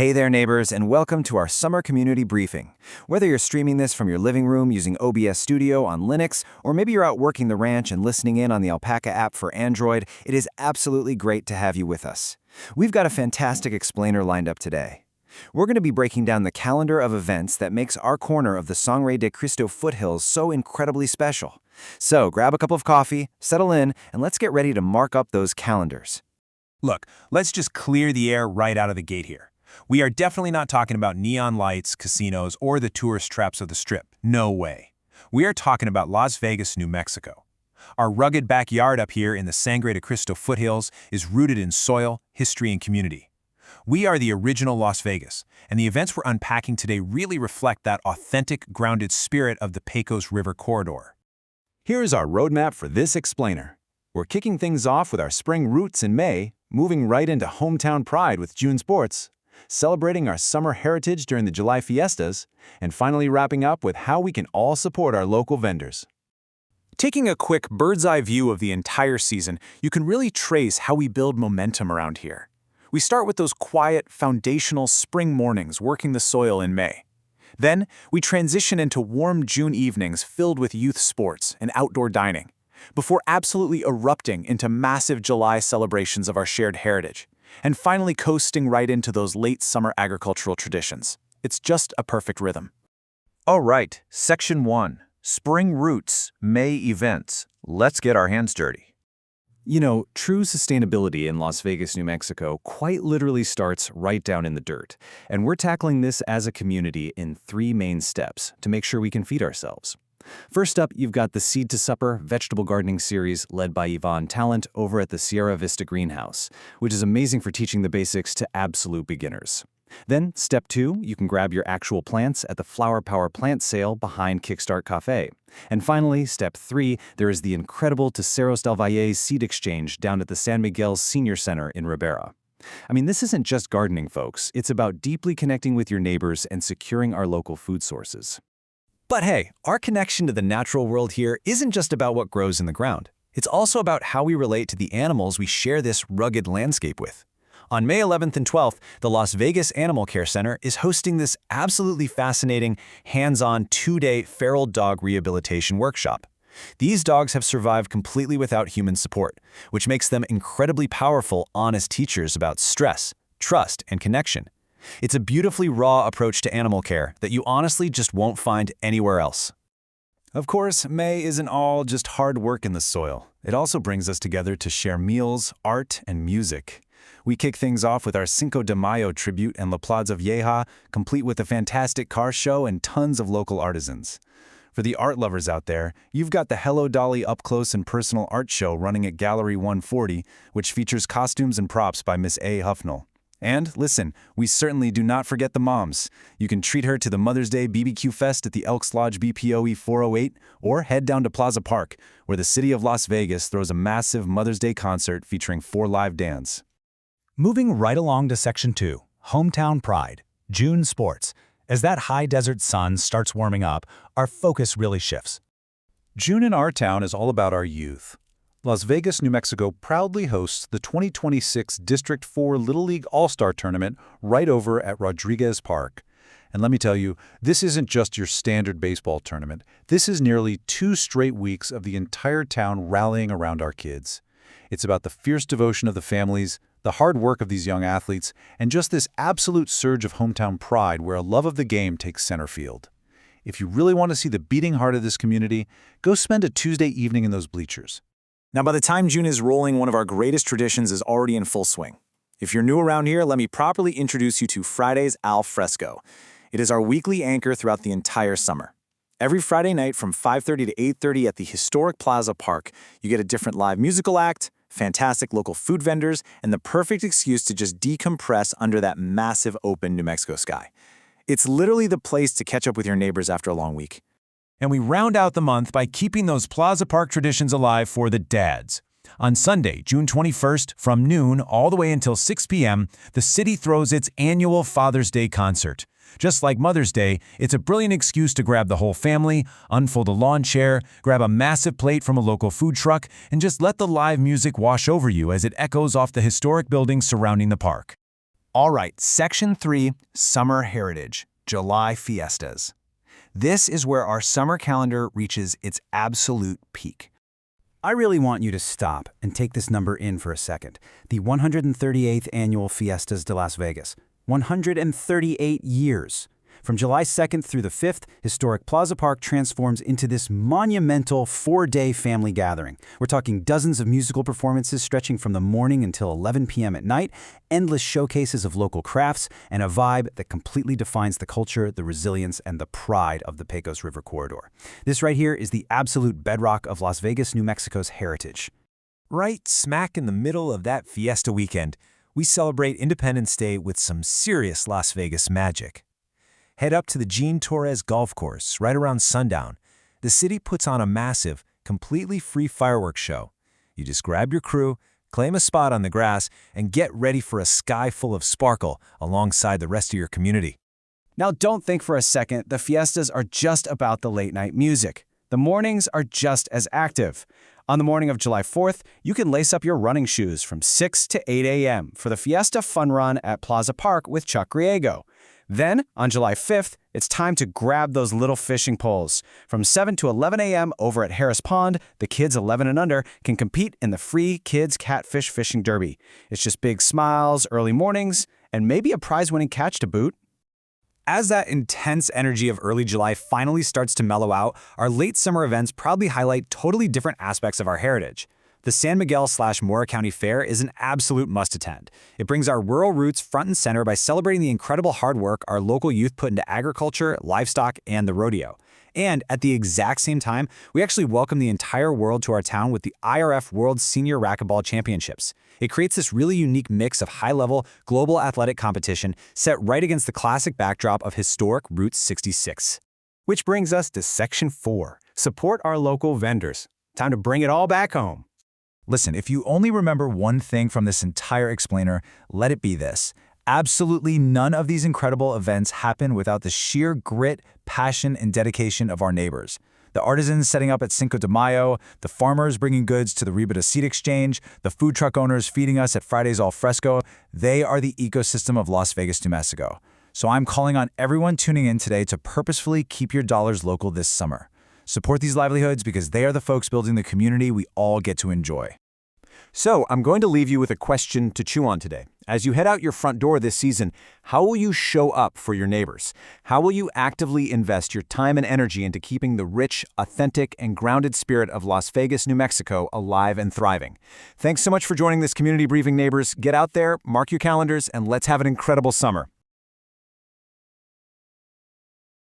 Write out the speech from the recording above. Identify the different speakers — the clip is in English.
Speaker 1: Hey there, neighbors, and welcome to our summer community briefing. Whether you're streaming this from your living room using OBS Studio on Linux, or maybe you're out working the ranch and listening in on the Alpaca app for Android, it is absolutely great to have you with us. We've got a fantastic explainer lined up today. We're going to be breaking down the calendar of events that makes our corner of the Sangre de Cristo foothills so incredibly special. So grab a cup of coffee, settle in, and let's get ready to mark up those calendars.
Speaker 2: Look, let's just clear the air right out of the gate here. We are definitely not talking about neon lights, casinos, or the tourist traps of the Strip. No way. We are talking about Las Vegas, New Mexico. Our rugged backyard up here in the Sangre de Cristo foothills is rooted in soil, history, and community. We are the original Las Vegas, and the events we're unpacking today really reflect that authentic, grounded spirit of the Pecos River corridor.
Speaker 1: Here's our roadmap for this explainer. We're kicking things off with our spring roots in May, moving right into hometown pride with June sports, celebrating our summer heritage during the July fiestas, and finally wrapping up with how we can all support our local vendors.
Speaker 3: Taking a quick bird's-eye view of the entire season, you can really trace how we build momentum around here. We start with those quiet, foundational spring mornings working the soil in May. Then, we transition into warm June evenings filled with youth sports and outdoor dining, before absolutely erupting into massive July celebrations of our shared heritage, and finally coasting right into those late summer agricultural traditions. It's just a perfect rhythm.
Speaker 1: All right, Section 1, Spring Roots, May Events. Let's get our hands dirty. You know, true sustainability in Las Vegas, New Mexico quite literally starts right down in the dirt. And we're tackling this as a community in 3 main steps to make sure we can feed ourselves. First up, you've got the Seed to Supper vegetable gardening series led by Yvonne Talent over at the Sierra Vista Greenhouse, which is amazing for teaching the basics to absolute beginners. Then, step 2, you can grab your actual plants at the Flower Power plant sale behind Kickstart Cafe. And finally, step 3, there is the incredible Teseros del Valle seed exchange down at the San Miguel Senior Center in Ribera. I mean, this isn't just gardening, folks. It's about deeply connecting with your neighbors and securing our local food sources. But hey, our connection to the natural world here isn't just about what grows in the ground. It's also about how we relate to the animals we share this rugged landscape with. On May 11th and 12th, the Las Vegas Animal Care Center is hosting this absolutely fascinating, hands-on 2-day feral dog rehabilitation workshop. These dogs have survived completely without human support, which makes them incredibly powerful, honest teachers about stress, trust, and connection. It's a beautifully raw approach to animal care that you honestly just won't find anywhere else. Of course, May isn't all just hard work in the soil. It also brings us together to share meals, art, and music. We kick things off with our Cinco de Mayo tribute and La Plaza Vieja, complete with a fantastic car show and tons of local artisans. For the art lovers out there, you've got the Hello Dolly up-close and personal art show running at Gallery 140, which features costumes and props by Miss A. Huffnell. And listen, we certainly do not forget the moms. You can treat her to the Mother's Day BBQ Fest at the Elks Lodge BPOE 408, or head down to Plaza Park, where the city of Las Vegas throws a massive Mother's Day concert featuring 4 live bands.
Speaker 4: Moving right along to Section 2, Hometown Pride, June Sports. As that high desert sun starts warming up, our focus really shifts.
Speaker 5: June in our town is all about our youth. Las Vegas, New Mexico proudly hosts the 2026 District 4 Little League All-Star Tournament right over at Rodriguez Park. And let me tell you, this isn't just your standard baseball tournament. This is nearly 2 straight weeks of the entire town rallying around our kids. It's about the fierce devotion of the families, the hard work of these young athletes, and just this absolute surge of hometown pride where a love of the game takes center field. If you really want to see the beating heart of this community, go spend a Tuesday evening in those bleachers.
Speaker 3: Now, by the time June is rolling, one of our greatest traditions is already in full swing. If you're new around here, let me properly introduce you to Friday's Al Fresco. It is our weekly anchor throughout the entire summer. Every Friday night from 5:30 to 8:30 at the historic Plaza Park, you get a different live musical act, fantastic local food vendors, and the perfect excuse to just decompress under that massive open New Mexico sky. It's literally the place to catch up with your neighbors after a long week.
Speaker 2: And we round out the month by keeping those Plaza Park traditions alive for the dads. On Sunday, June 21st, from noon all the way until 6 p.m., the city throws its annual Father's Day concert. Just like Mother's Day, it's a brilliant excuse to grab the whole family, unfold a lawn chair, grab a massive plate from a local food truck, and just let the live music wash over you as it echoes off the historic buildings surrounding the park. All right, Section 3, Summer Heritage, July Fiestas. This is where our summer calendar reaches its absolute peak.
Speaker 4: I really want you to stop and take this number in for a second. The 138th Annual Fiestas de Las Vegas. 138 years. From July 2nd through the 5th, historic Plaza Park transforms into this monumental 4-day family gathering. We're talking dozens of musical performances stretching from the morning until 11 p.m. at night, endless showcases of local crafts, and a vibe that completely defines the culture, the resilience, and the pride of the Pecos River Corridor. This right here is the absolute bedrock of Las Vegas, New Mexico's heritage.
Speaker 2: Right smack in the middle of that fiesta weekend, we celebrate Independence Day with some serious Las Vegas magic. Head up to the Gene Torres Golf Course right around sundown. The city puts on a massive, completely free fireworks show. You just grab your crew, claim a spot on the grass, and get ready for a sky full of sparkle alongside the rest of your community.
Speaker 6: Now don't think for a second the fiestas are just about the late-night music. The mornings are just as active. On the morning of July 4th, you can lace up your running shoes from 6 to 8 a.m. for the Fiesta Fun Run at Plaza Park with Chuck Griego. Then, on July 5th, it's time to grab those little fishing poles. From 7 to 11 a.m. over at Harris Pond, the kids 11 and under can compete in the free Kids Catfish Fishing Derby. It's just big smiles, early mornings, and maybe a prize-winning catch to boot.
Speaker 3: As that intense energy of early July finally starts to mellow out, our late summer events proudly highlight totally different aspects of our heritage. The San Miguel/Mora County Fair is an absolute must-attend. It brings our rural roots front and center by celebrating the incredible hard work our local youth put into agriculture, livestock, and the rodeo. And at the exact same time, we actually welcome the entire world to our town with the IRF World Senior Racquetball Championships. It creates this really unique mix of high-level, global athletic competition set right against the classic backdrop of historic Route 66.
Speaker 6: Which brings us to Section 4, support our local vendors. Time to bring it all back home.
Speaker 2: Listen, if you only remember one thing from this entire explainer, let it be this. Absolutely none of these incredible events happen without the sheer grit, passion, and dedication of our neighbors. The artisans setting up at Cinco de Mayo, the farmers bringing goods to the Ribera Seed Exchange, the food truck owners feeding us at Fridays Al Fresco, they are the ecosystem of Las Vegas, New Mexico. So I'm calling on everyone tuning in today to purposefully keep your dollars local this summer. Support these livelihoods because they are the folks building the community we all get to enjoy.
Speaker 1: So, I'm going to leave you with a question to chew on today. As you head out your front door this season, how will you show up for your neighbors? How will you actively invest your time and energy into keeping the rich, authentic, and grounded spirit of Las Vegas, New Mexico alive and thriving? Thanks so much for joining this Community Briefing, neighbors. Get out there, mark your calendars, and let's have an incredible summer.